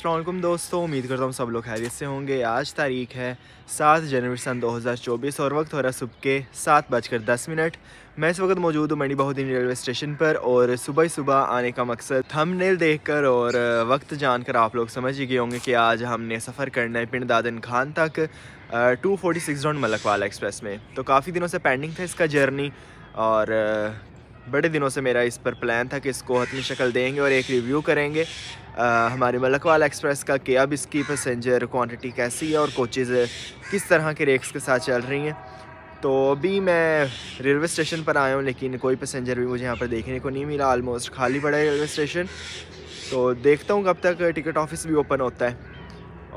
अस्सलाम वालेकुम दोस्तों, उम्मीद करता हूँ सब लोग खैरियत से होंगे। आज तारीख है 7 जनवरी सन 2024 और वक्त हो रहा है सुबह के 7:10। मैं इस वक्त मौजूद हूँ मंडी बहुद्दीन रेलवे स्टेशन पर और सुबह ही सुबह आने का मकसद थंबनेल देखकर और वक्त जानकर आप लोग समझ ही गए होंगे कि आज हमने सफ़र करना है पिंड दादन खान तक 246 राउंड मलकवाला एक्सप्रेस में। तो काफ़ी दिनों से पेंडिंग था इसका जर्नी और बड़े दिनों से मेरा इस पर प्लान था कि इसको हतमी शक्ल देंगे और एक रिव्यू करेंगे हमारे मलकवाला एक्सप्रेस का कि अब इसकी पैसेंजर क्वांटिटी कैसी है और कोचेज़ किस तरह के रेट्स के साथ चल रही हैं। तो अभी मैं रेलवे स्टेशन पर आया हूँ लेकिन कोई पैसेंजर भी मुझे यहाँ पर देखने को नहीं मिला। ऑलमोस्ट खाली पड़ा है रेलवे स्टेशन। तो देखता हूँ कब तक टिकट ऑफिस भी ओपन होता है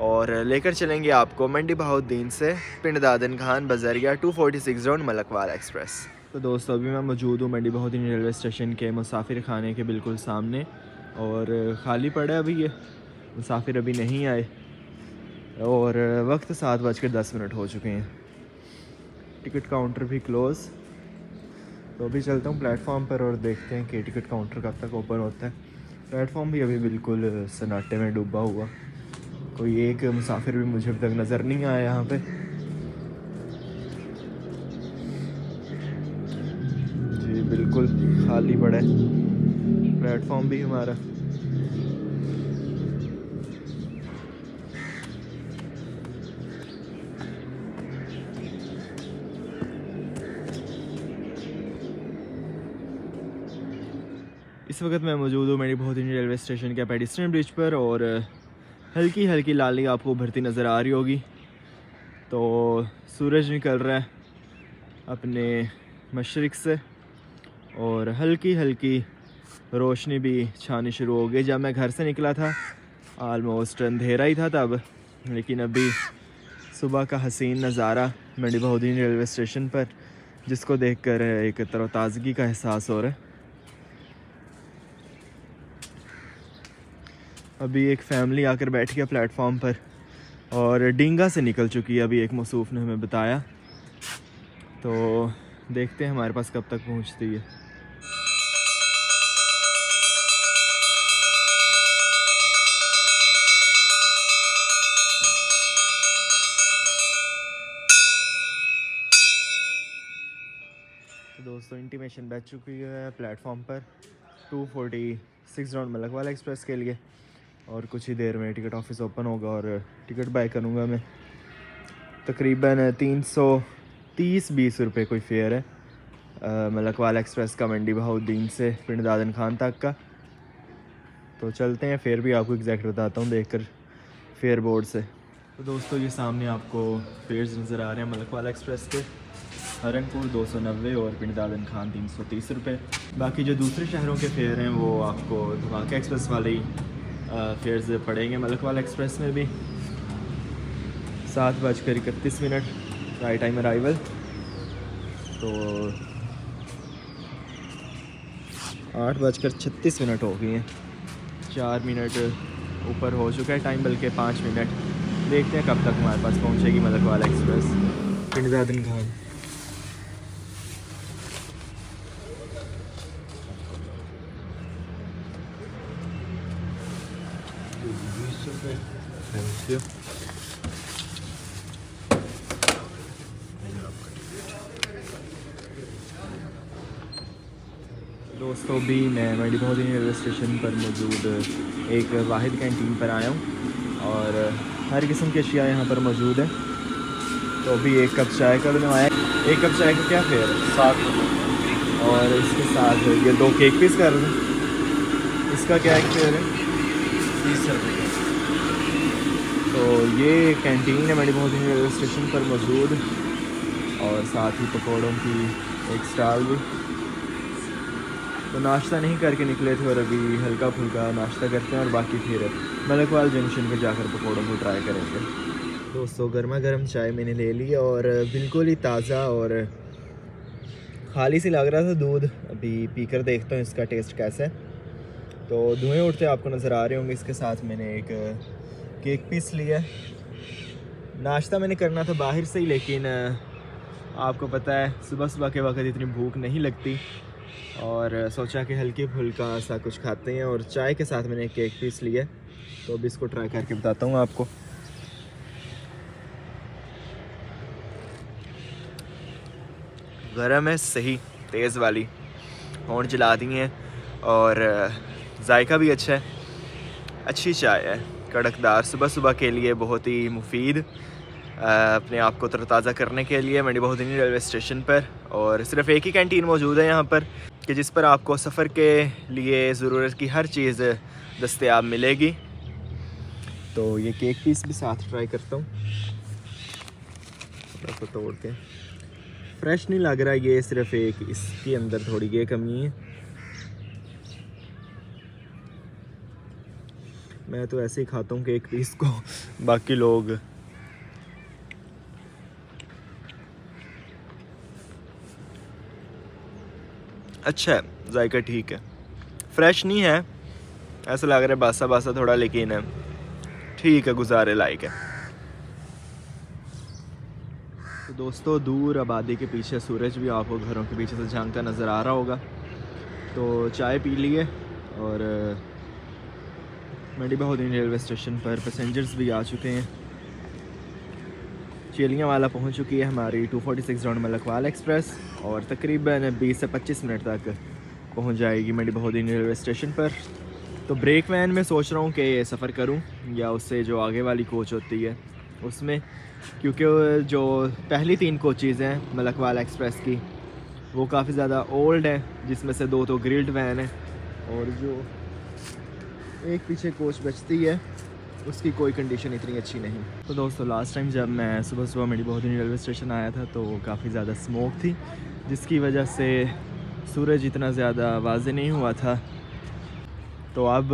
और लेकर चलेंगे आपको मंडी बहुद्दीन से पिंड दादन खान बजरिया 246 राउंड मलकवाला एक्सप्रेस। तो दोस्तों अभी मैं मौजूद हूँ मंडी बहुद्दीन रेलवे स्टेशन के मुसाफिर खाने के बिल्कुल सामने और ख़ाली पड़ा है अभी ये, मुसाफिर अभी नहीं आए और वक्त 7:10 हो चुके हैं। टिकट काउंटर भी क्लोज़। तो अभी चलता हूँ प्लेटफॉर्म पर और देखते हैं कि टिकट काउंटर कब तक ओपन होता है। प्लेटफॉर्म भी अभी बिल्कुल सन्नाटे में डूबा हुआ, कोई एक मुसाफिर भी मुझे अब तक नज़र नहीं आया यहाँ पे। जी बिल्कुल खाली पड़ा है प्लेटफॉर्म भी हमारा। इस वक्त मैं मौजूद हूँ मंडी बहुद्दीन रेलवे स्टेशन के पेडिस्ट्रियन ब्रिज पर और हल्की हल्की लाली आपको उभरती नज़र आ रही होगी। तो सूरज निकल रहा है अपने मशरिक़ से और हल्की हल्की रोशनी भी छानी शुरू हो गई। जब मैं घर से निकला था आलमोस्ट अंधेरा ही था तब, लेकिन अभी सुबह का हसीन नज़ारा मंडी बहुद्दीन रेलवे स्टेशन पर जिसको देखकर एक तरोताज़गी का एहसास हो रहा है। अभी एक फ़ैमिली आकर बैठ गया प्लेटफॉर्म पर और डींगा से निकल चुकी है अभी, एक मौसूफ़ ने हमें बताया। तो देखते हैं हमारे पास कब तक पहुंचती है। तो दोस्तों इंटीमेशन बच चुकी है प्लेटफॉर्म पर 246 राउंड मलकवाला एक्सप्रेस के लिए और कुछ ही देर में टिकट ऑफिस ओपन होगा और टिकट बाय करूँगा मैं। तकरीबन 330-20 रुपये कोई फेयर है मलकवाला एक्सप्रेस का मंडी बहुद्दीन से पिंड दादन खान तक का। तो चलते हैं, फेयर भी आपको एग्जैक्ट बताता हूँ देखकर फेयर बोर्ड से। तो दोस्तों ये सामने आपको फेयर्स नज़र आ रहे हैं मलकवाला एक्सप्रेस के। हरनपुर 290 और पिंड दादन खान 330 रुपये। बाकी जो दूसरे शहरों के फेयर हैं वो आपको धमाका एक्सप्रेस वाले ही फेयर्स पड़ेंगे। मलकवाला एक्सप्रेस में भी 7:31 राइट टाइम अराइवल। तो 8:36 हो गई हैं, 4 मिनट ऊपर हो चुका है टाइम, बल्कि 5 मिनट। देखते हैं कब तक हमारे पास पहुंचेगी मलकवाला एक्सप्रेस पिंड दादन खान। Thank you. दोस्तों भी मैं मंडी बहुद्दीन रेलवे स्टेशन पर मौजूद एक वाहिद कैंटीन पर आया हूँ और हर किस्म की अशिया यहाँ पर मौजूद है। तो अभी एक कप चाय का बनवाया। एक कप चाय का क्या फेयर है? 7 रुपये और इसके साथ ये 2 केक पीस कर दें, इसका क्या एक फेयर है? 30 रुपये। तो ये कैंटीन है मंडी बहुद्दीन रेलवे स्टेशन पर मौजूद और साथ ही पकौड़ों की एक स्टॉल भी। तो नाश्ता नहीं करके निकले थे और अभी हल्का फुल्का नाश्ता करते हैं और बाकी फिर मलकवाला जंक्शन पर जाकर पकौड़ों को ट्राई करेंगे। दोस्तों गर्मा गर्म चाय मैंने ले ली और बिल्कुल ही ताज़ा और खाली सी लग रहा था दूध। अभी पीकर देखता हूँ इसका टेस्ट कैसा है। तो धुएँ उठते आपको नज़र आ रहे होंगे। इसके साथ मैंने एक केक पीस लिया है। नाश्ता मैंने करना था बाहर से ही, लेकिन आपको पता है सुबह सुबह के वक्त इतनी भूख नहीं लगती और सोचा कि हल्की फुल्का सा कुछ खाते हैं और चाय के साथ मैंने एक केक पीस लिया। तो अब इसको ट्राई करके बताता हूँ आपको। गरम है सही, तेज़ वाली, होंठ जला दी हैं और जायका भी अच्छा है। अच्छी चाय है, कड़कदार, सुबह सुबह के लिए बहुत ही मुफीद, अपने आप को तरोताज़ा करने के लिए मंडी बहुदीनी रेलवे स्टेशन पर। और सिर्फ एक ही कैंटीन मौजूद है यहाँ पर कि जिस पर आपको सफ़र के लिए ज़रूरत की हर चीज़ दस्तयाब मिलेगी। तो ये केक पीस भी साथ ट्राई करता हूँ, थोड़ा सा तोड़ के। फ्रेश नहीं लग रहा, ये सिर्फ एक इसके अंदर थोड़ी ये कमी है। मैं तो ऐसे ही खाता हूँ केक पीस को, बाकी लोग अच्छा है, जायका ठीक है, फ्रेश नहीं है, ऐसा लग रहा है बासा बासा थोड़ा, लेकिन ठीक है, गुजारे लायक है। तो दोस्तों, दूर आबादी के पीछे सूरज भी आपको घरों के पीछे से झांकता नज़र आ रहा होगा। तो चाय पी लिए और मंडी बहुदीनी रेलवे स्टेशन पर पैसेंजर्स भी आ चुके हैं। चेलियाँ वाला पहुंच चुकी है हमारी 246 राउंड मलकवाल एक्सप्रेस और तकरीबन 20 से 25 मिनट तक पहुंच जाएगी मंडी बहुदीनी रेलवे स्टेशन पर। तो ब्रेक वैन में सोच रहा हूँ कि सफ़र करूँ या उससे जो आगे वाली कोच होती है उसमें, क्योंकि जो पहली 3 कोचेज़ हैं मलकवाल एक्सप्रेस की वो काफ़ी ज़्यादा ओल्ड है, जिसमें से 2 तो ग्रिल्ड वैन है और जो एक पीछे कोच बचती है उसकी कोई कंडीशन इतनी अच्छी नहीं। तो दोस्तों, लास्ट टाइम जब मैं सुबह सुबह मंडी बहुदीनी रेलवे स्टेशन आया था तो काफ़ी ज़्यादा स्मोक थी, जिसकी वजह से सूरज इतना ज़्यादा वाज़ेह नहीं हुआ था। तो अब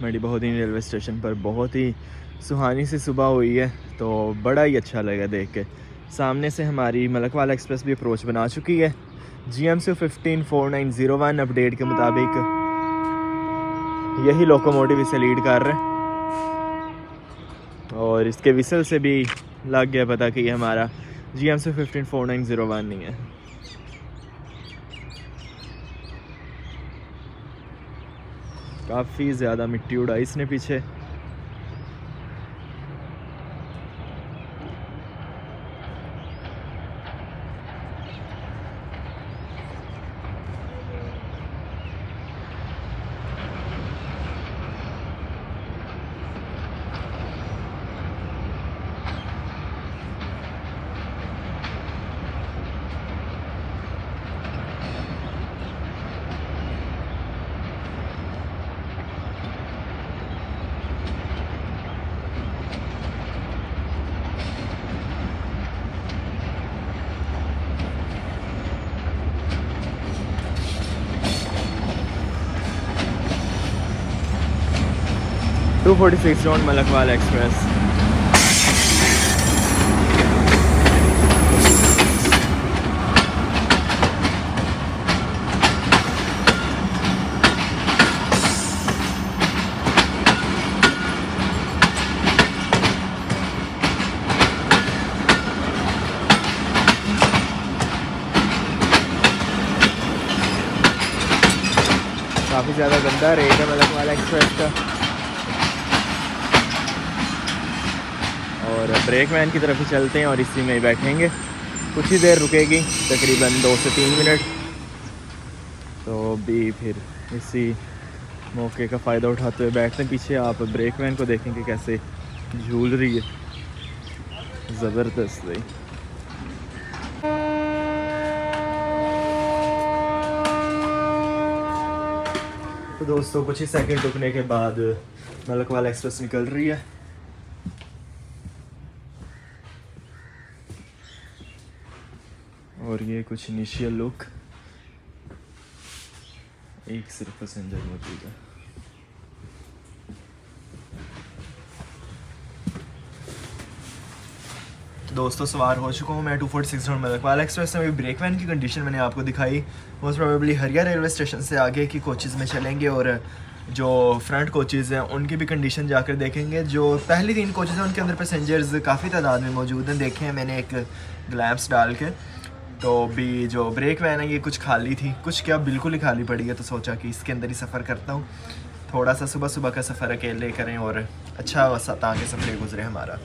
मंडी बहुदीनी रेलवे स्टेशन पर बहुत ही सुहानी सी सुबह हुई है, तो बड़ा ही अच्छा लगा देख के। सामने से हमारी मलकवाल एक्सप्रेस भी अप्रोच बना चुकी है। GMC 154901 अपडेट के मुताबिक यही लोकोमोटिव इसे लीड कर रहे हैं और इसके विसल से भी लग गया पता कि ये हमारा GMC 154901 नहीं है। काफ़ी ज़्यादा मिट्टी उड़ाई इसने पीछे। Two 246 round Malakwal express. काफ़ी ज़्यादा गंदा रेट है मलकवाल एक्सप्रेस का। और ब्रेक वैन की तरफ ही चलते हैं और इसी में ही बैठेंगे, कुछ ही देर रुकेगी, तकरीबन 2 से 3 मिनट। तो भी फिर इसी मौके का फ़ायदा उठाते हुए बैठते हैं। पीछे आप ब्रेक वैन को देखेंगे कैसे झूल रही है, ज़बरदस्त है। तो दोस्तों, कुछ ही सेकंड रुकने के बाद मलकवाल एक्सप्रेस निकल रही है। और ये कुछ इनिशियल लुक, एक सिर्फ पैसेंजर मौजूद है। दोस्तों, सवार हो चुका हूँ मैं 246 राउंड मलकवाल एक्सप्रेस में। ब्रेक वैन की कंडीशन मैंने आपको दिखाई। मोस्ट प्रोबेबली हरिया रेलवे स्टेशन से आगे की कोचेज़ में चलेंगे और जो फ्रंट कोचेज़ हैं उनकी भी कंडीशन जाकर देखेंगे। जो पहली 3 कोचेज़ हैं उनके अंदर पैसेंजर्स काफ़ी तादाद में मौजूद हैं, देखे हैं मैंने एक ग्लैम्स डाल के। तो भी जो ब्रेक वैन है ये कुछ खाली थी, कुछ क्या बिल्कुल ही खाली पड़ी है, तो सोचा कि इसके अंदर ही सफ़र करता हूँ। थोड़ा सा सुबह सुबह का सफ़र अकेले करें और अच्छा ताकि सफ़र गुजरे हमारा।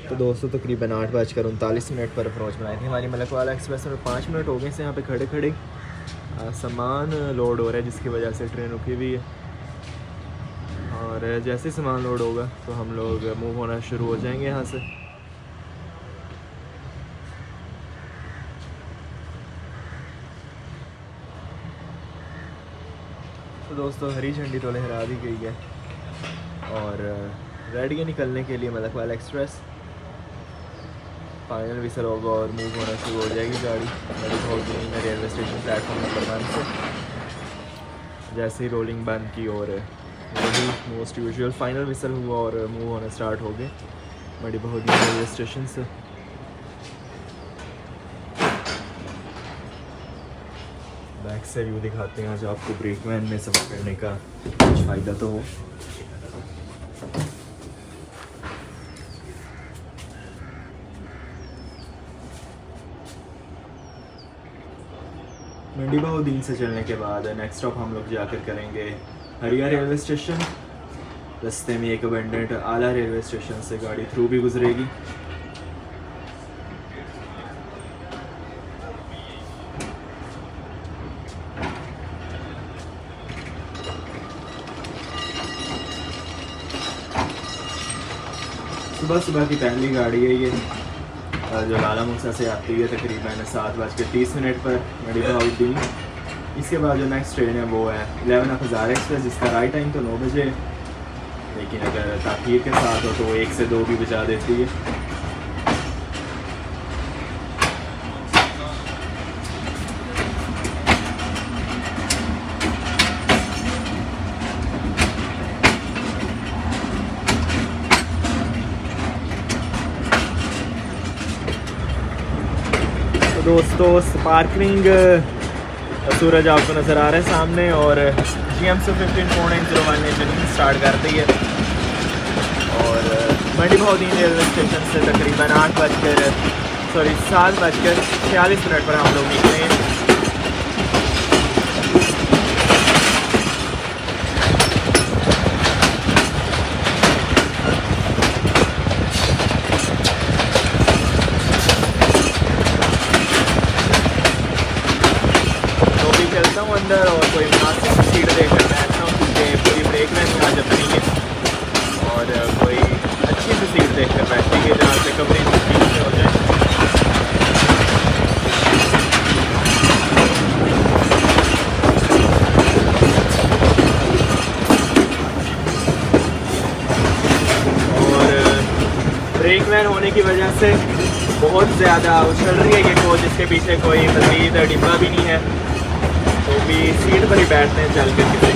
तो दोस्तों तकरीबन 8:39 पर अप्रोच बनाई थी हमारी मलक वाला एक्सप्रेस में। 5 मिनट हो गए से यहाँ पे खड़े खड़े सामान लोड हो रहा है जिसकी वजह से ट्रेन रुकी हुई है। और जैसे ही सामान लोड होगा तो हम लोग मूव होना शुरू हो जाएंगे यहाँ से। तो दोस्तों हरी झंडी तो लहरा दी गई है और रेडी है निकलने के लिए मलक वाला एक्सप्रेस। फाइनल विसल होगा और मूव होना शुरू हो जाएगी गाड़ी Malik holding railway station platform number 1 से। जैसे ही रोलिंग बंद की और वही मोस्ट यूजुअल फाइनल विसल हुआ और मूव होना स्टार्ट हो गए बड़ी बहुत रेलवे स्टेशन से। बैक से व्यू दिखाते हैं आज आपको ब्रेकमैन में सफ़र करने का कुछ फ़ायदा तो हो। मंडी बहुद्दीन से चलने के बाद नेक्स्ट स्टॉप हम लोग जाकर करेंगे हरिया रेलवे स्टेशन। रास्ते में एक अबंडेंट आला रेलवे स्टेशन से गाड़ी थ्रू भी गुजरेगी। सुबह सुबह की पहली गाड़ी है ये जो लाला मूसा से आती है तकरीबन 7:30 पर मंडी बहुद्दीन। इसके बाद जो नेक्स्ट ट्रेन है वो है 11 हज़ार एक्सप्रेस जिसका राइट टाइम तो 9 बजे, लेकिन अगर ताख़ीर के साथ हो तो 1 से 2 भी बजा देती है। दोस्तों स्पार्कलिंग सूरज आपको नज़र आ रहा है सामने और GMC 15.01 ने जर्नी स्टार्ट कर दी है और मंडी बहुद्दीन रेलवे स्टेशन से तकरीबन 7:46 पर हम लोग निकले हैं। अंदर और कोई मुनासिब सीट देखकर बैठता हूँ क्योंकि पूरी ब्रेक में आज अपनी है और कोई अच्छी सी सीट देखकर बैठेंगे जहाँ से कवरेज ठीक से हो जाए। और ब्रेकमैन होने की वजह से बहुत ज़्यादा उछल रही है ये कोच, इसके पीछे कोई मज़ीद डिब्बा भी नहीं है तो भी सीट पर ही बैठते हैं चल कर किसी।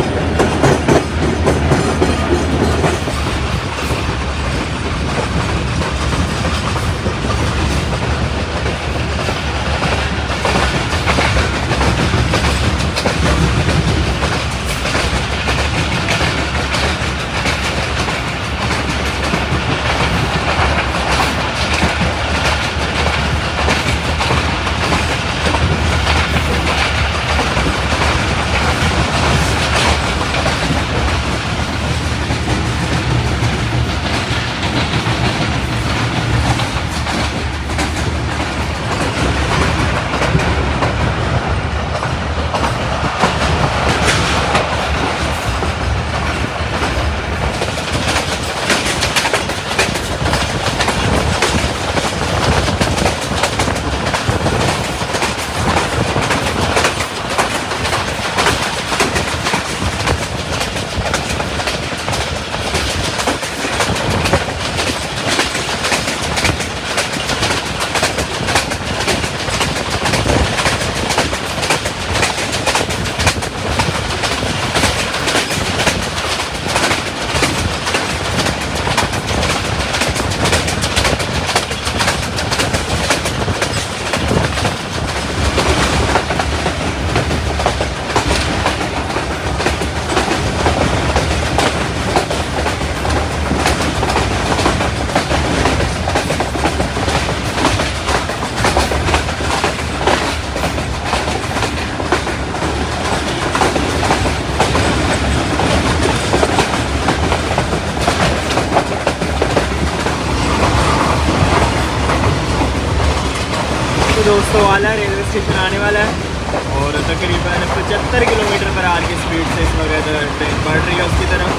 दोस्तों आला रेलवे स्टेशन आने वाला है और तकरीबन 75 किलोमीटर पर आवर की स्पीड से इस वक्त ट्रेन बढ़ रही है उसकी तरफ।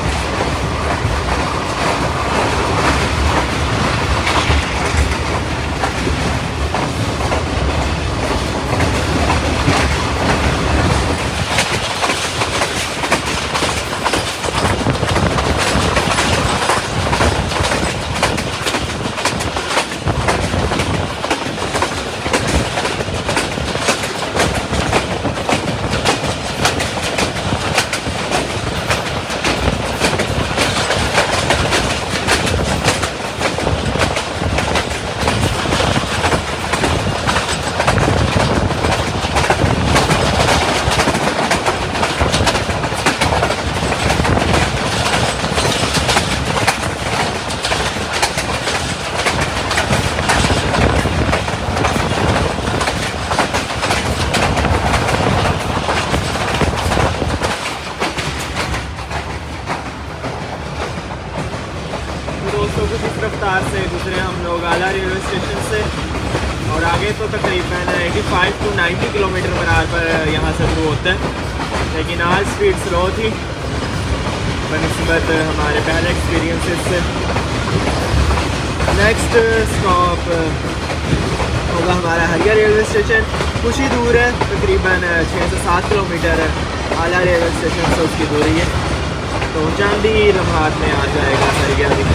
दोस्तों कुछ इस रफ्तार से गुजरे हम लोग आला रेलवे स्टेशन से और आगे तो तकरीबन 85 to 90 किलोमीटर पर आवर पर यहाँ से शुरू होता है, लेकिन आज स्पीड स्लो थी बनिस्बत हमारे पहले एक्सपीरियंसेस से। नेक्स्ट स्टॉप होगा हमारा हरिया रेलवे स्टेशन, कुछ ही दूर है, तकरीबन 6 से 7 किलोमीटर आला रेलवे स्टेशन से उसकी दूरी है, तो चंद ही लम्हात में आ जाएगा हरिया भी।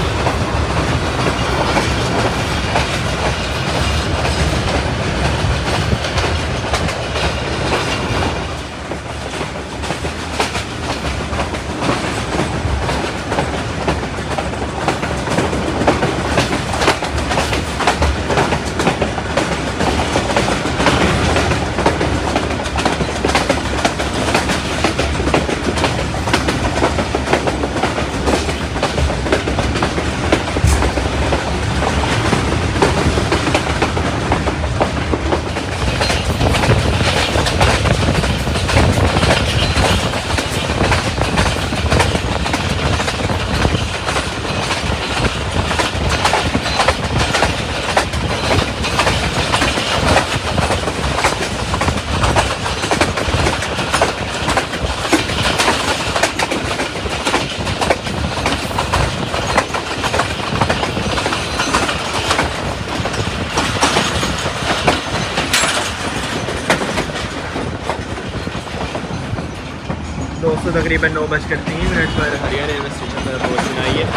दोस्तों तकरीबन 9:03 पर हरिया रेलवे स्टेशन पर पहुँचना ही है,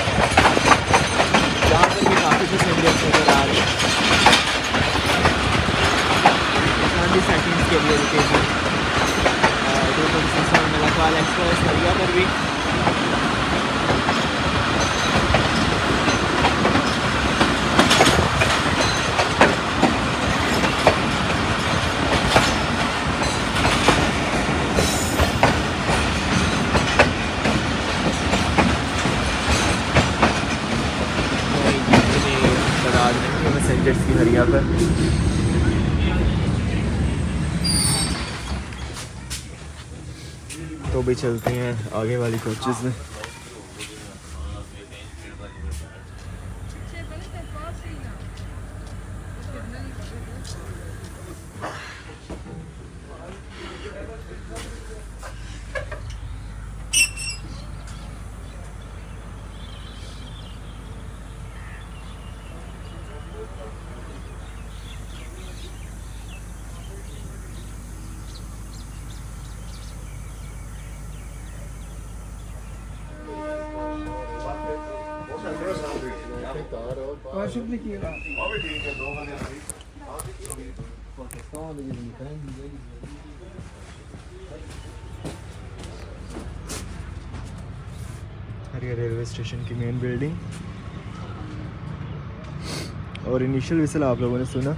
जहाँ पर भी काफ़ी पैसेंजर्स नजर आ रहे हैं। सेटिंग्स के लिए रुके मलकवाल एक्सप्रेस हरिया पर भी पैसेंजर्स की हरिया पर। तो भी चलते हैं आगे वाली कोचेस में। हरिया रेलवे स्टेशन की मेन बिल्डिंग और इनिशियल विसल आप लोगों ने सुना।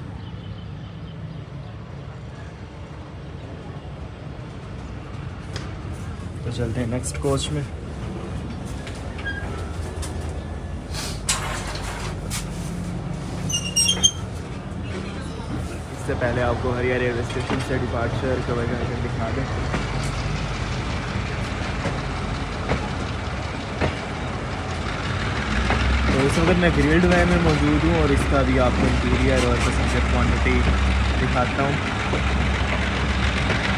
तो चलते हैं नेक्स्ट कोच में। इससे पहले आपको हरिया रेलवे स्टेशन से डिपार्चर कवर करके दिखा दें। तो इस वक्त मैं ग्रिल्ड वे में मौजूद हूँ और इसका भी आपको इंटीरियर और पैसेंजर क्वांटिटी दिखाता हूँ।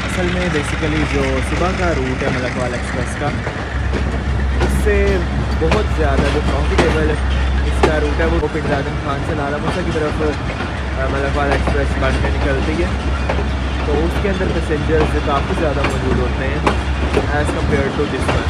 असल में बेसिकली जो सुबह का रूट है मलकवाल एक्सप्रेस का, उससे बहुत ज़्यादा जो प्रॉफिटेबल इसका रूट है वो पिंड आजम खान से नाला मूसा की तरफ मलकवाल एक्सप्रेस बन के निकलती है। तो उसके अंदर पैसेंजर्स काफ़ी ज़्यादा मौजूद होते हैं as compare to this one.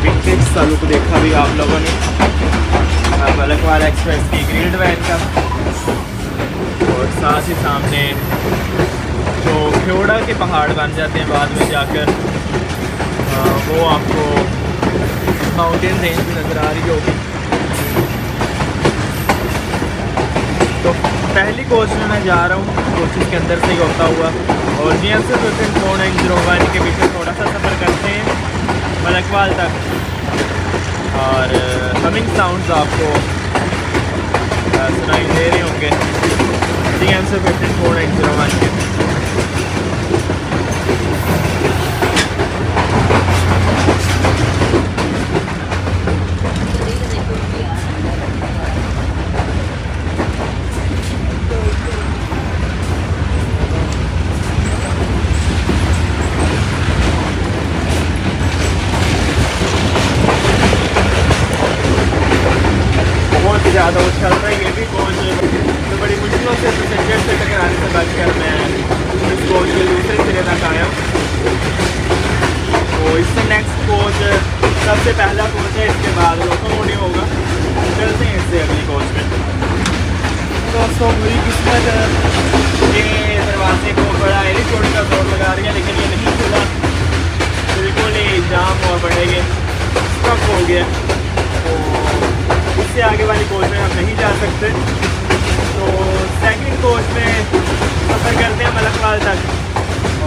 Vintage सालों को देखा भी आप लोगों ने मलकवाल एक्सप्रेस की ग्रिल्ड वैन का, और साथ ही सामने जो फ्योड़ा के पहाड़ बन जाते हैं बाद में जाकर, वो आपको माउंटेन रेंज भी नज़र आ रही होगी। तो पहली कोच में मैं जा रहा हूँ कोचिस के अंदर से ही होता हुआ, और GMC 4901 के पीछे थोड़ा सा सफ़र करते हैं मलकवाल तक, और हमिंग साउंड्स आपको सुनाई दे रहे होंगे GMC 4901 के। ज़्यादा उछल रहा है ये भी कोच, तो बड़ी मुश्किलों से पैसेंजर से टकराने से बचकर मैं इस कोच के दूसरे सिरे तक आया। तो इससे नेक्स्ट कोच सबसे पहला कोच है, इसके बाद लोकोमोटिव होगा। चलते हैं इससे अगली कोच में। दोस्तों मेरी किस्मत ये दरवाजे को बड़ा एलिकोड का जोर लगा रही है, लेकिन ये नहीं खुला, बिल्कुल ही जाम हुआ पड़ेगा, स्टक हो गया। तो इससे आगे वाली कोच में हम नहीं जा सकते। तो सेकंड कोच में सफ़र करते हैं मलकवाल तक,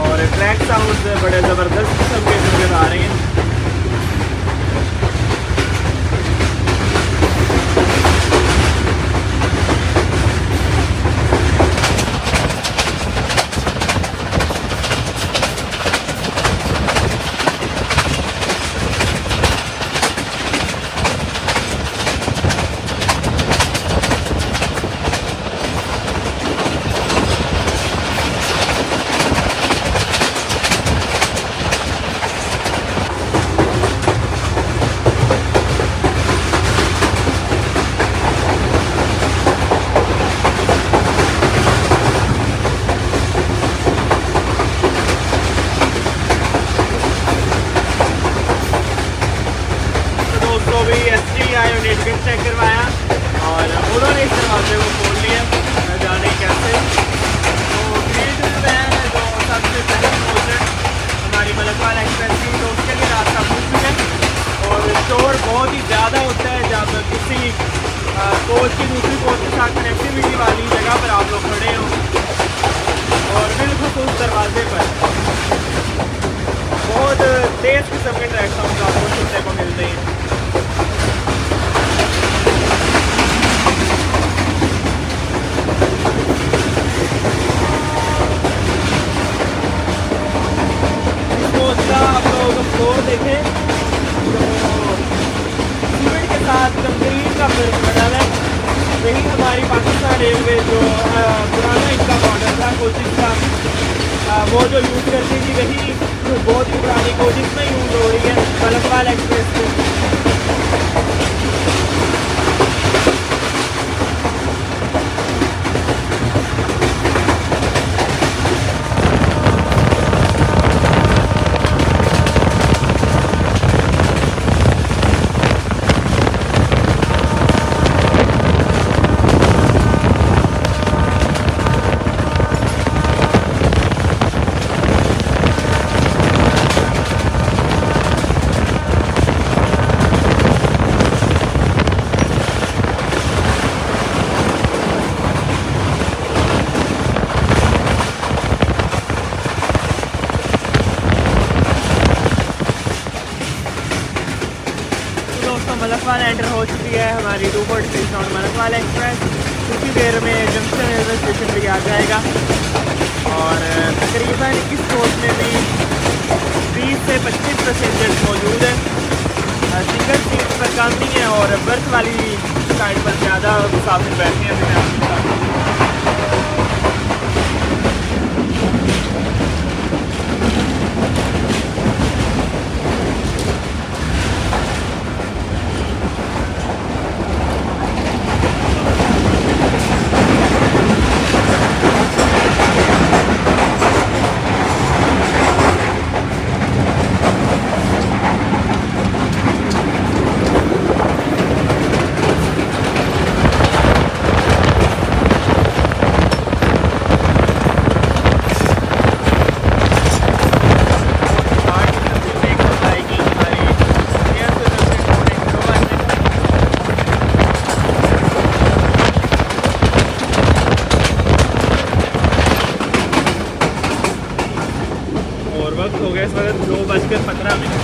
और ट्रैक साउंड बड़े ज़बरदस्त किस्म के नज़र आ रहे हैं। चेक करवाया और उन्होंने इस दरवाजे को खोल लिया, न जाने कैसे। तो ग्रिल्ड वैन है जो सबसे पहले कोच है हमारी मलकवाल एक्सप्रेस की, तो उसके लिए रास्ता पूछ चुके हैं। और शोर बहुत ही ज़्यादा होता है जब किसी कोच की दूसरी कोच के साथ कनेक्टिविटी वाली जगह पर आप लोग खड़े हो, और बिल्कुल उस दरवाजे पर बहुत तेज़ किस्म के ट्रैक साउंड आपको सुनने को मिलते हैं। आप लोग फ्लोर देखें तो सीमेंट के साथ कंक्रीट का फिर बना है। यही हमारी पाकिस्तान रेलवे जो पुराना इनका मॉडल था कोचिंग का, वो जो यूज़ करती थी वही बहुत ही पुरानी कोचिंग में यूज़ हो रही है मलकवाल एक्सप्रेस में। मलकवाल एंटर हो चुकी है हमारी 246 नॉट मलकवाल एक्सप्रेस। कुछ ही देर में जंक्शन रेलवे स्टेशन भी आ जाएगा और तकरीबन इस कोच में भी 20 से 25 पैसेंजर्स मौजूद हैं। सिंगल सीट पर कम नहीं है और बर्थ वाली साइड पर ज़्यादा मुसाफिर बैठे हैं। अभी मैं आपके साथ हो गया इस वक्त 2:15।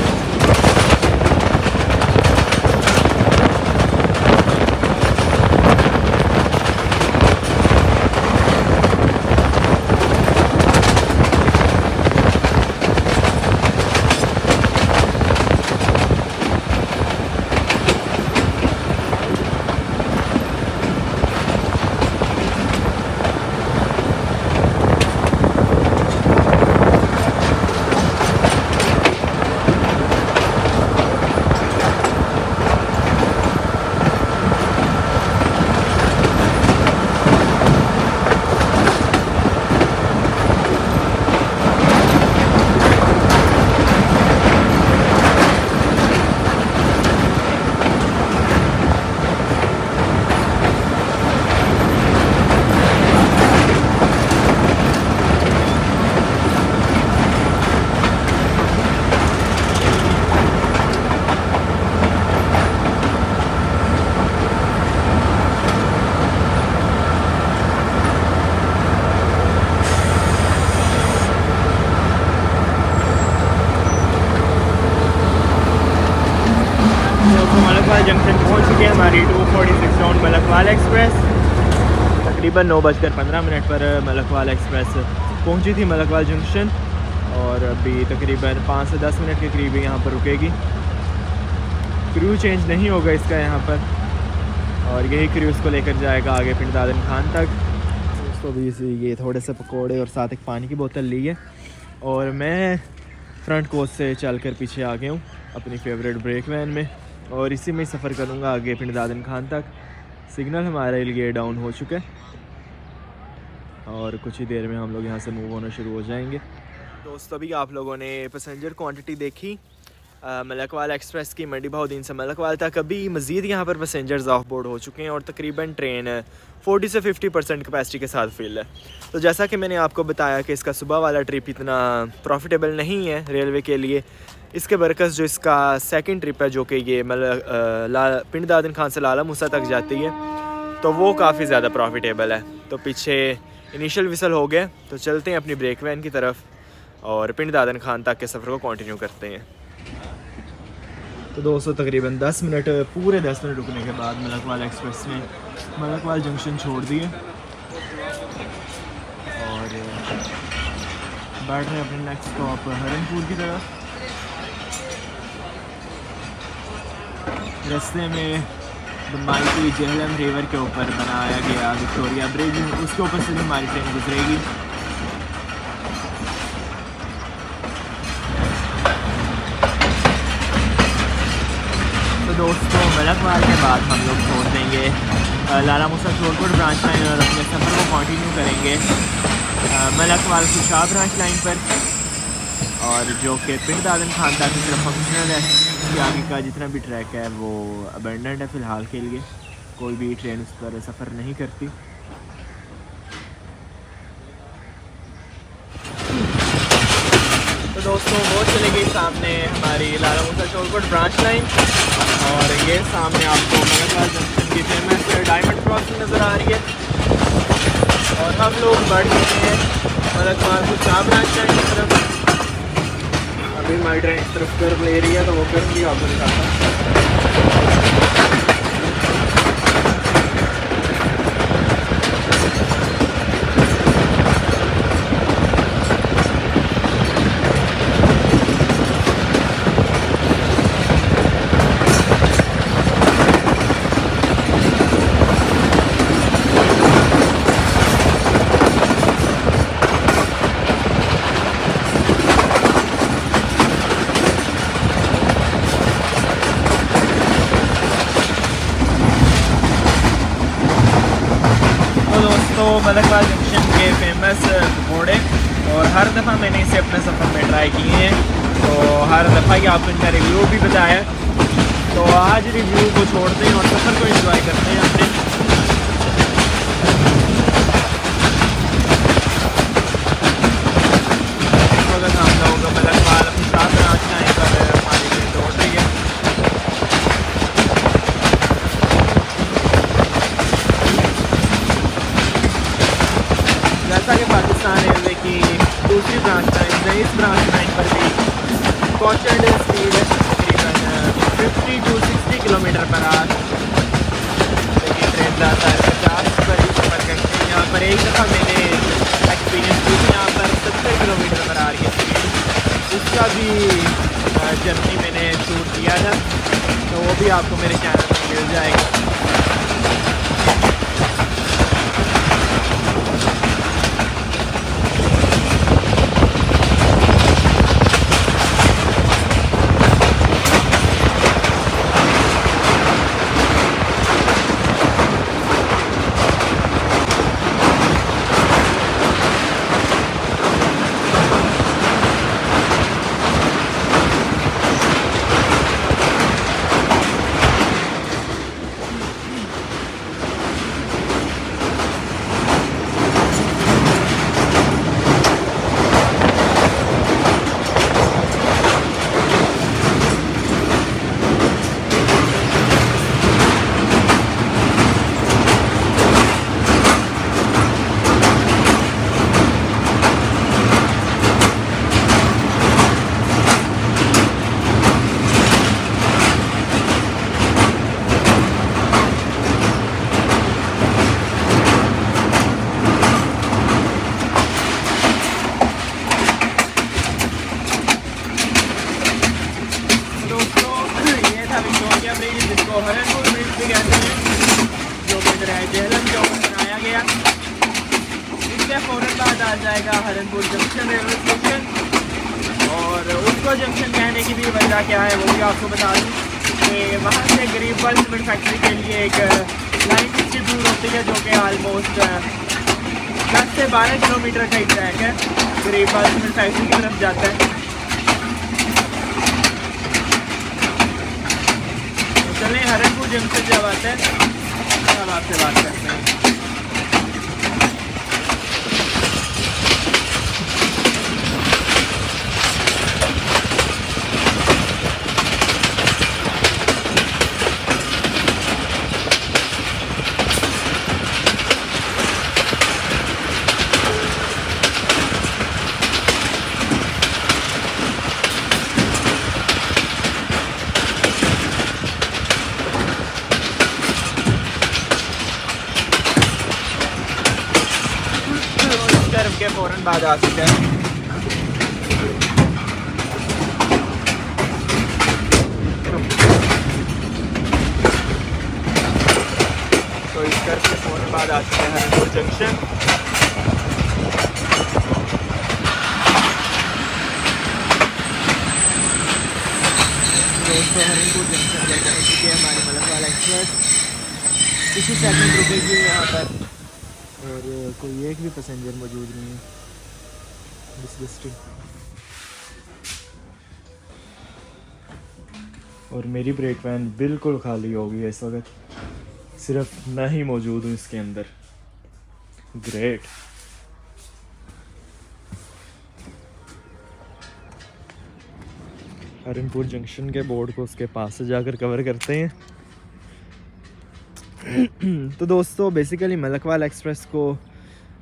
मलकवाल जंक्शन पहुंच चुके हैं हमारी 246 नॉट मलकवाल एक्सप्रेस। तकरीबन 9:15 पर मलकवाल एक्सप्रेस पहुंची थी मलकवाल जंक्शन और अभी तकरीबन 5 से 10 मिनट के करीब यहाँ पर रुकेगी। क्रू चेंज नहीं होगा इसका यहाँ पर और यही क्रू उसको लेकर जाएगा आगे पिंड दादन खान तक। दोस्तों भी ये थोड़े से पकोड़े और साथ एक पानी की बोतल ली है और मैं फ्रंट कोच से चल कर पीछे आ गया हूँ अपनी फेवरेट ब्रेक वैन में और इसी में सफ़र करूँगा आगे पिंड दादन खान तक। सिग्नल हमारे लिए डाउन हो चुका है और कुछ ही देर में हम लोग यहाँ से मूव होना शुरू हो जाएंगे। दोस्तों अभी आप लोगों ने पैसेंजर क्वांटिटी देखी मलकवाल एक्सप्रेस की मंडी बहाउद्दीन से मलकवाल तक। अभी मज़ीद यहाँ पर पैसेंजर्स ऑफ बोर्ड हो चुके हैं और तकरीबन ट्रेन 40 से 50% कैपेसिटी के साथ फिल है। तो जैसा कि मैंने आपको बताया कि इसका सुबह वाला ट्रिप इतना प्रॉफिटेबल नहीं है रेलवे के लिए, इसके बरकस जो इसका सेकंड ट्रिप है जो कि ये पिंड दादन खान से लाला मूसा तक जाती है तो वो काफ़ी ज़्यादा प्रॉफिटेबल है। तो पीछे इनिशियल विसल हो गया तो चलते हैं अपनी ब्रेक वैन की तरफ और पिंड दादन खान तक के सफ़र को कंटिन्यू करते हैं। तो दोस्तों तकरीबन 10 मिनट पूरे 10 मिनट रुकने के बाद मलकवाल एक्सप्रेस ने मलकवाल जंक्शन छोड़ दिए और बैठ रहे अपने नेक्स्ट स्टॉप हरनपुर की तरफ। रास्ते में बम्बाई जेहलम रिवर के ऊपर बनाया गया विक्टोरिया ब्रिज, उसके ऊपर से भी हमारी ट्रेन गुजरेगी। तो दोस्तों मलकवाल के बाद हम लोग छोड़ देंगे लाला मूसा शोरकोट ब्रांच लाइन और अपने सफ़र को कंटिन्यू करेंगे मलकवाल खुशा ब्रांच लाइन पर और जो कि पिंड दादन खान तक की तरफ फंक्शनल है। इसके आगे का जितना भी ट्रैक है वो अबेंडेंड है फ़िलहाल के लिए, कोई भी ट्रेन उस पर सफ़र नहीं करती। तो दोस्तों वो चलेगी सामने हमारी लाला मूसा शोरकोट ब्रांच लाइन और ये सामने आपको मलकवाल जंक्शन की फेमस डायमंड क्रॉसिंग नज़र आ रही है और हम लोग बढ़ चुके हैं मलकवाल खुशा ब्रांच लाइन की तरफ। अभी हमारी ट्रेन इस तरफ कर्व ले रही है तो वो कर्व भी आपको दिखाता हूँ। पकौड़े, और हर दफ़ा मैंने इसे अपने सफ़र में ट्राई किए हैं, तो हर दफ़ा कि आपको इनका रिव्यू भी बताया। तो आज रिव्यू को छोड़ते हैं और सफ़र को एंजॉय करते हैं अपने। इस वक्त हम लोगों का मलकवाल अपनी 7 ब्रांच टाइम पर हमारी ट्रेन दौड़ रही है। जैसा कि पाकिस्तान रेलवे की दूसरी ब्रांच लाइन, इस ब्रांच लाइन पर भी पहुँचने स्पीड तकरीबन 50 to 60 किलोमीटर पर आवर, लेकिन ट्रेन ज़्यादा 50 पर ही सफ़र करते हैं। यहाँ पर एक दफ़ा मैंने एक्सपीरियंस की थी यहाँ पर 70 किलोमीटर पर आवर की स्पीड, उसका भी जर्नी मैंने शूट किया था, तो वो भी आपको मेरे चैनल पर मिल जाएगा। जिसको हरनपुर ब्रिज भी कहते हैं, जो कि जेहलम के ऊपर बनाया गया। इसके फ़ौरन बाद आ जाएगा हरनपुर जंक्शन रेलवे स्टेशन, और उसको जंक्शन कहने की भी वजह क्या है वो भी आपको बता दूँ कि वहाँ से गरीबवाल सीमेंट फैक्ट्री के लिए एक लाइन डिस्ट्रीब्यूट होती है, जो कि आलमोस्ट 10 से 12 किलोमीटर का एक ट्रैक है, गरीबवाल सीमेंट फैक्ट्री की तरफ जाता है। चलें हरनपुर जंक्शन जब आते हैं तब आपसे बात करते हैं। के फ़ौरन बाद आ चुका है। तो इस कर्व के फ़ौरन बाद आ चुका है हरनपुर जंक्शन। दोस्तों हरनपुर जंक्शन पर पहुँच चुकी है हमारी मलकवाल एक्सप्रेस। इसी सेगमेंट रुकेगी यहाँ पर, और कोई एक भी पैसेंजर मौजूद नहीं है। और मेरी ब्रेक वैन बिल्कुल खाली हो गई है इस वक्त, सिर्फ मैं ही मौजूद हूँ इसके अंदर। ग्रेट। हरनपुर जंक्शन के बोर्ड को उसके पास से जाकर कवर करते हैं। तो दोस्तों बेसिकली मलकवाल एक्सप्रेस को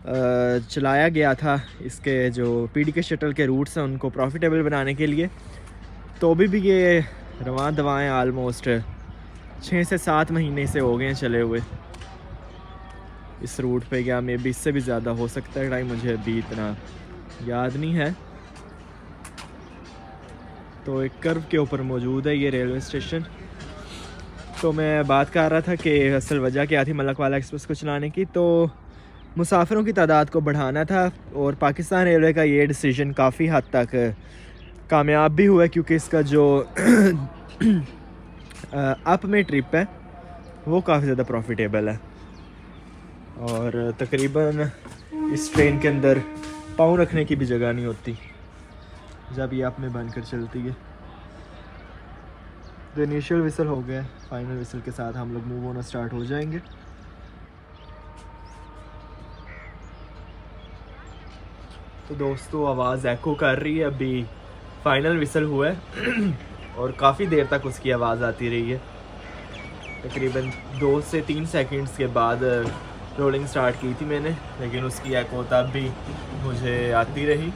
चलाया गया था इसके जो पीडीके शटल के रूट्स हैं उनको प्रॉफिटेबल बनाने के लिए। तो अभी भी ये रवां दवाएँ आलमोस्ट 6 से 7 महीने से हो गए हैं चले हुए इस रूट पे, या मे बी इससे भी ज़्यादा हो सकता है टाइम, मुझे अभी इतना याद नहीं है। तो एक कर्व के ऊपर मौजूद है ये रेलवे स्टेशन। तो मैं बात कर रहा था कि असल वजह क्या थी मलकवाल एक्सप्रेस को चलाने की, तो मुसाफिरों की तादाद को बढ़ाना था, और पाकिस्तान रेलवे का ये डिसीजन काफ़ी हद तक कामयाब भी हुआ, क्योंकि इसका जो अप में ट्रिप है वो काफ़ी ज़्यादा प्रॉफिटेबल है, और तकरीबन इस ट्रेन के अंदर पाँव रखने की भी जगह नहीं होती जब ये आप में बनकर चलती है। तो इनिशियल विसल हो गया, फाइनल विसल के साथ हम लोग मूव होना स्टार्ट हो जाएंगे। तो दोस्तों आवाज़ एको कर रही है, अभी फाइनल विसल हुआ है और काफ़ी देर तक उसकी आवाज़ आती रही है। तकरीबन 2 से 3 सेकंड्स के बाद रोलिंग स्टार्ट की थी मैंने, लेकिन उसकी एको तब भी मुझे आती रही।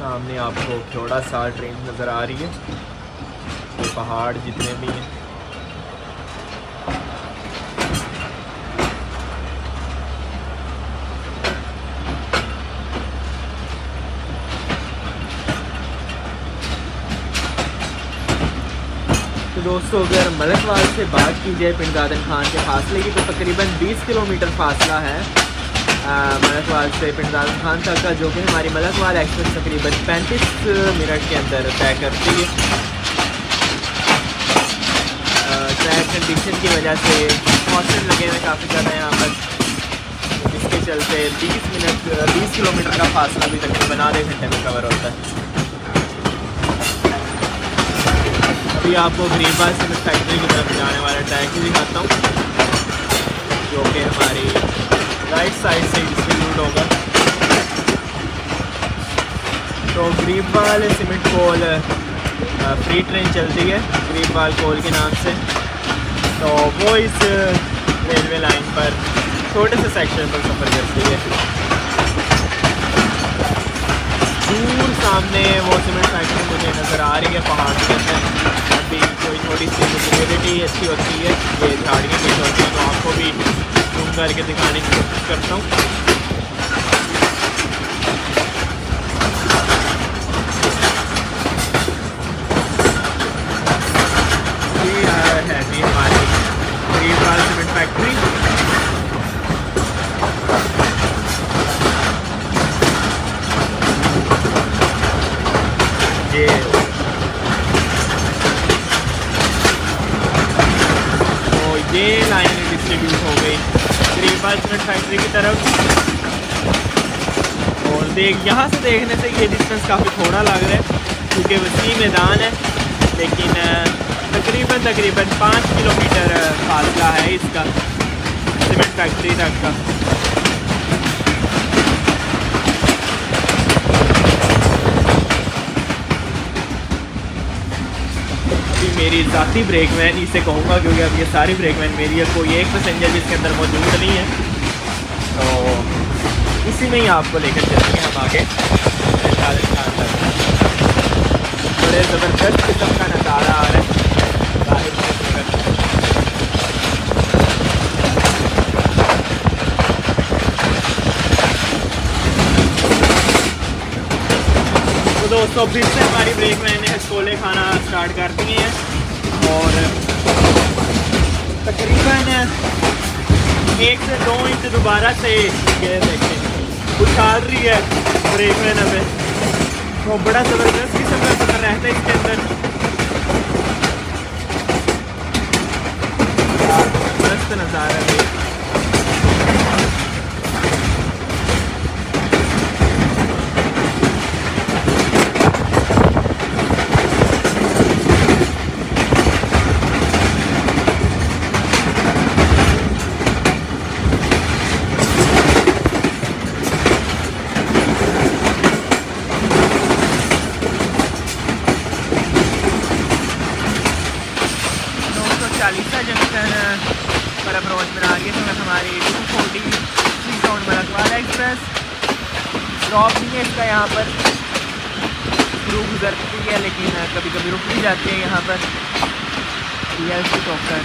सामने आपको थोड़ा सा ट्रेन नज़र आ रही है, ये पहाड़ जितने भी हैं। तो दोस्तों अगर मलकवाल से बात की जाए पिंडदादन खान के फासले की, तो तकरीबन 20 किलोमीटर फासला है मलकवाल से पिंडदादन खान तक का, जो कि हमारी मलकवाल एक्सप्रेस तकरीबन 35 मिनट के अंदर तय करती है। ट्रैक कंडीशन की वजह से मौसम लगे हुए काफ़ी ज़्यादा यहाँ पर, जिसके चलते 20 किलोमीटर का फासला भी तकरीबन आधे घंटे में कवर होता है। अभी आपको ग्रीनबाल सीमेंट फैक्ट्री की तरफ जाने वाला ट्रैक ही दिखाता हूँ, जो कि हमारी राइट साइड से डिस्ट्रीब्यूट होगा। तो ग्रीनबाल सीमेंट कोल फ्री ट्रेन चलती है ग्रीनबाल कोल के नाम से। तो वो इस रेलवे लाइन पर छोटे से सेक्शन पर सफ़र करती है। दूर सामने वो सीमेंट फैक्ट्री मुझे नज़र आ रही है पहाड़ के अंदर। अभी कोई थोड़ी सी विजिबिलिटी अच्छी होती है, ये झाड़ियाँ भी होती हैं, तो आपको भी जूम करके दिखाने की कोशिश करता हूँ। ये है जी हमारी ग्रीनबाल सीमेंट फैक्ट्री। ये तो ये लाइन डिस्ट्रीब्यूट हो गई ग्रीनबाल सीमेंट फैक्ट्री की तरफ। और यहाँ से देखने से ये डिस्टेंस काफ़ी थोड़ा लग रहा है, क्योंकि वसी मैदान है, लेकिन तकरीबन 5 किलोमीटर फासला है इसका सीमेंट फैक्ट्री तक का। अभी मेरी ज़ाती ब्रेकमैन इसे कहूँगा, क्योंकि अब ये सारी ब्रेकमैन मेरी है, कोई एक पैसेंजर जिसके अंदर मौजूद नहीं है। तो इसी में ही आपको लेकर चलेंगे हम आगे। बड़े ज़बरदस्त किस्म का नज़ारा आ रहा है। तो दोस्तों फिर से हमारी ब्रेकमैन ने छोले खाना स्टार्ट कर दिए हैं, और तकरीबन 1 से 2 इंच दोबारा से ये देखें उछाल रही है ब्रेकमैन हमें। तो बड़ा ज़बरदस्त किस्म का सफ़र रहता है इसके अंदर। मस्त नज़ारा है। चालीसा जंक्शन पर अप्रोच बना रही है, तो हमारी 240 टाउन मलकवाल एक्सप्रेस स्टॉप नहीं है इसका। यहाँ पर शुरू गुजरती है, लेकिन कभी कभी रुक भी जाती है यहाँ पर। TLC टोकन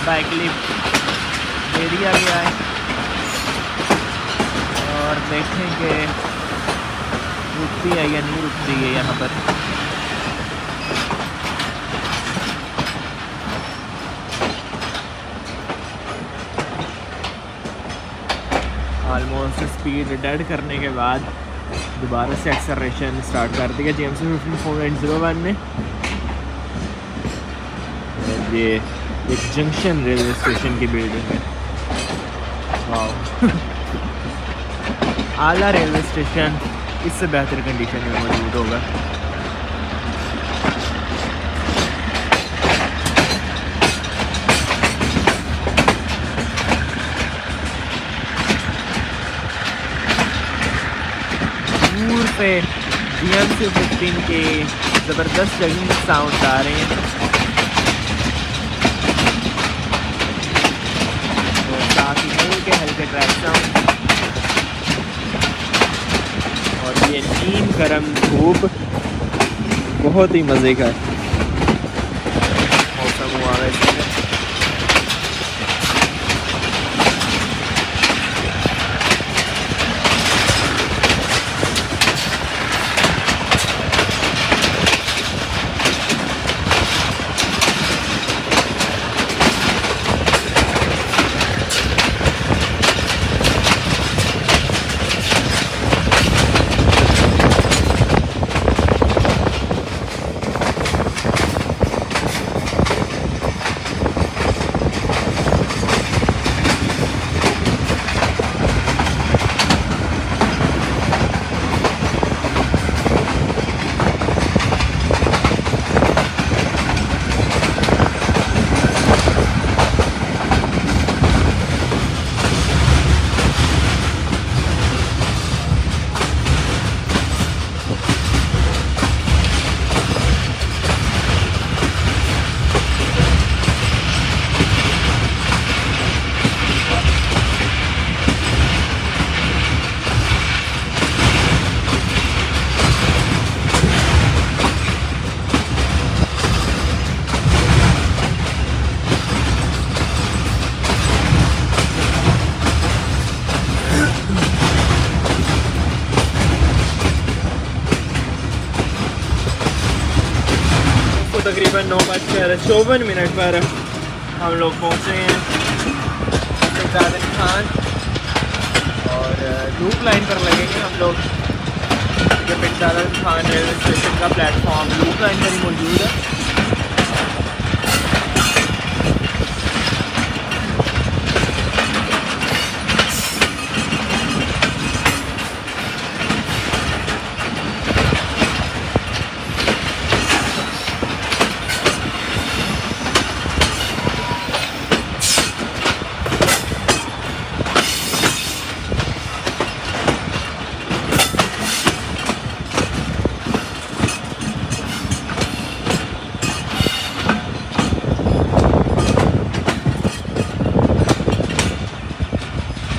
बाइक लिफ्ट दे दिया गया है, और देखेंगे रुकती है या नहीं रुकती है यहाँ पर। ऑलमोस्ट स्पीड डेड करने के बाद दोबारा से एक्सेलरेशन स्टार्ट कर दिया GMC 15401 ने। और ये एक जंक्शन रेलवे स्टेशन की बिल्डिंग है। वाह आला रेलवे स्टेशन इससे बेहतर कंडीशन में मौजूद होगा। दूर पे GMC 15 के ज़बरदस्त जगिंग साउंड आ रहे हैं। और साथ ही के हल्के ट्रैक साउंड और ये नीम गर्म धूप बहुत ही मज़े का मौसम हुआ है। तकरीबन 9:54 पर हम लोग पहुँचे हैं पिंडादन खान और लूप लाइन पर लगेंगे हम लोग। ये पिंडादन खान रेलवे स्टेशन का प्लेटफॉर्म लूप लाइन पर ही मौजूद है।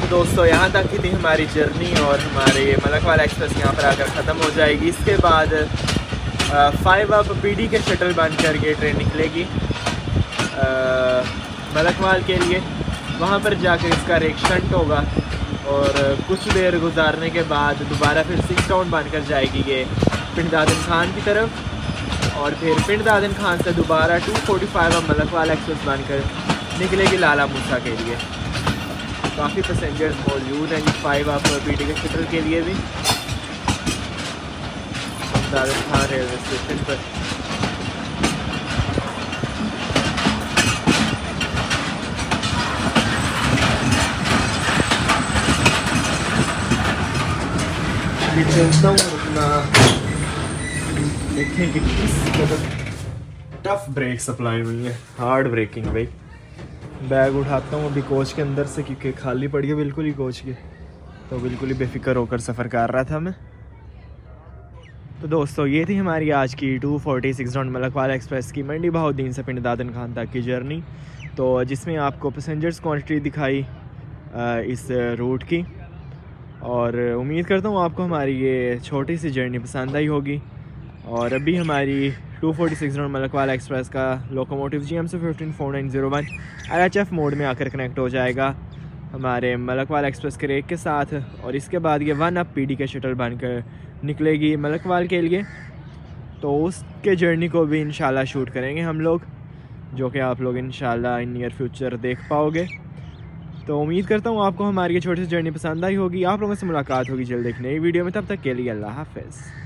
दोस्तों यहाँ तक की थी हमारी जर्नी और हमारे मलकवाला एक्सप्रेस यहाँ पर आकर ख़त्म हो जाएगी। इसके बाद 5 अप PD के शटल बंद करके ट्रेन निकलेगी मलकवाल के लिए। वहाँ पर जाकर इसका एक शंट होगा और कुछ देर गुजारने के बाद दोबारा फिर 6 टाउन बनकर जाएगी ये पिंडादन खान की तरफ और फिर पिंडादन खान से दोबारा 245 अप मलकवाला एक्सप्रेस बनकर निकलेगी लाला मूसा के लिए। काफ़ी पैसेंजर्स मौजूद हैं 5 अप PD के शटल के लिए भी पिंडादन खान रेलवे स्टेशन पर। चलता हूँ अपना देखें कि किस टफ ब्रेक सप्लाई हुई है, हार्ड ब्रेकिंग भाई। बैग उठाता हूँ अभी कोच के अंदर से क्योंकि खाली पड़ी है बिल्कुल ही कोच के, तो बिल्कुल ही बेफिक्र होकर सफ़र कर रहा था मैं। तो दोस्तों ये थी हमारी आज की 246 राउंड मलकवाला एक्सप्रेस की मंडी बहाउद्दीन से पिंडादन खान तक की जर्नी, तो जिसमें आपको पैसेंजर्स क्वांटिटी दिखाई इस रूट की। और उम्मीद करता हूँ आपको हमारी ये छोटी सी जर्नी पसंद आई होगी। और अभी हमारी 246 राउंड मलकवाला एक्सप्रेस का लोकोमोटिव GMC 15491 LHF मोड में आकर कनेक्ट हो जाएगा हमारे मलकवाला एक्सप्रेस के रेक के साथ। और इसके बाद ये 1 अप PD के शटल बनकर निकलेगी मलकवाल के लिए, तो उसके जर्नी को भी इंशाल्लाह शूट करेंगे हम लोग, जो कि आप लोग इंशाल्लाह इन नियर फ्यूचर देख पाओगे। तो उम्मीद करता हूँ आपको हमारी ये छोटी सी जर्नी पसंद आई होगी। आप लोगों से मुलाकात होगी जल्द एक नई वीडियो में, तब तक के लिए अल्लाह हाफ़िज़।